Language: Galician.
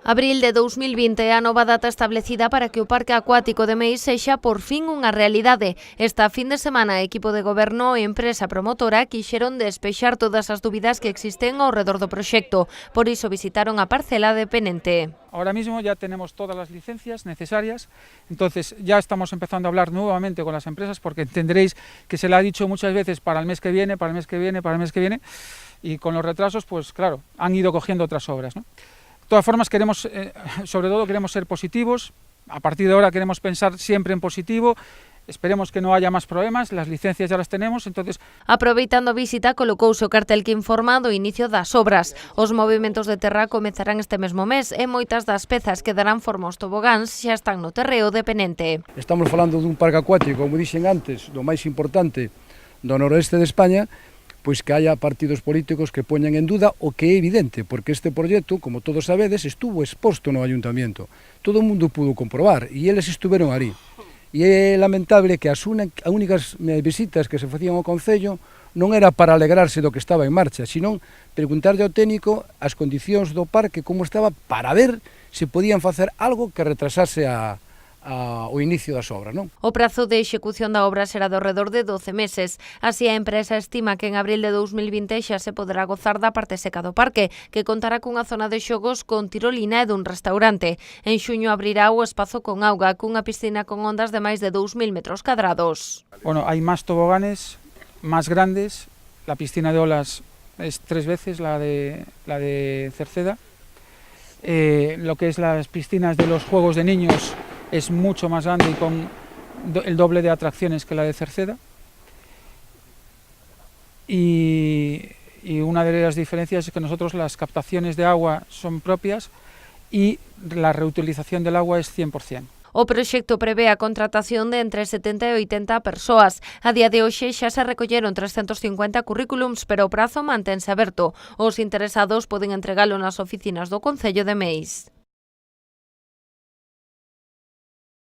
Abril de 2020 é a nova data establecida para que o Parque Acuático de Meis sexa por fin unha realidade. Esta fin de semana, equipo de goberno e empresa promotora quixeron despexar todas as dúbidas que existen ao redor do proxecto. Por iso visitaron a parcela de Penente. Ahora mismo ya tenemos todas las licencias necesarias, entonces ya estamos empezando a hablar nuevamente con las empresas porque entenderéis que se le ha dicho muchas veces para el mes que viene, y con los retrasos, pues claro, han ido cogiendo otras obras, ¿no? De todas formas, sobre todo queremos ser positivos. A partir de ahora queremos pensar siempre en positivo. Esperemos que no haya más problemas, las licencias ya las tenemos, entonces... Aproveitando a visita, colocouse o cartel que informa do inicio das obras. Os movimentos de terra comezarán este mesmo mes e moitas das pezas que darán forma aos tobogáns xa están no terreo de Penente. Estamos falando dun parque acuático, como dixen antes, do máis importante do noroeste de España, pois que haya partidos políticos que poñan en duda o que é evidente, porque este proxecto, como todos sabedes, estuvo exposto no Ayuntamiento. Todo o mundo pudo comprobar e eles estuveron ali. E é lamentable que as únicas visitas que se facían ao Concello non era para alegrarse do que estaba en marcha, sino preguntarlle ao técnico as condicións do parque, como estaba, para ver se podían facer algo que retrasase o inicio das obras, non? O prazo de execución da obra será de alrededor de 12 meses. Así, a empresa estima que en abril de 2020 xa se poderá gozar da parte seca do parque, que contará cunha zona de xogos con tirolina e dun restaurante. En xuño abrirá o espazo con auga, cunha piscina con ondas de máis de 2.000 metros cadrados. Bueno, hay más toboganes, más grandes. La piscina de olas es 3 veces la de Cerceda. Lo que es las piscinas de los juegos de niños es mucho más grande y con el doble de atracciones que la de Cerceda. Y una de las diferencias es que nosotros las captaciones de agua son propias y la reutilización del agua es 100%. O proxecto prevé a contratación de entre 70 e 80 persoas. A día de hoxe xa se recolleron 350 currículums, pero o prazo mantense aberto. Os interesados poden entregalo nas oficinas do Concello de Meis.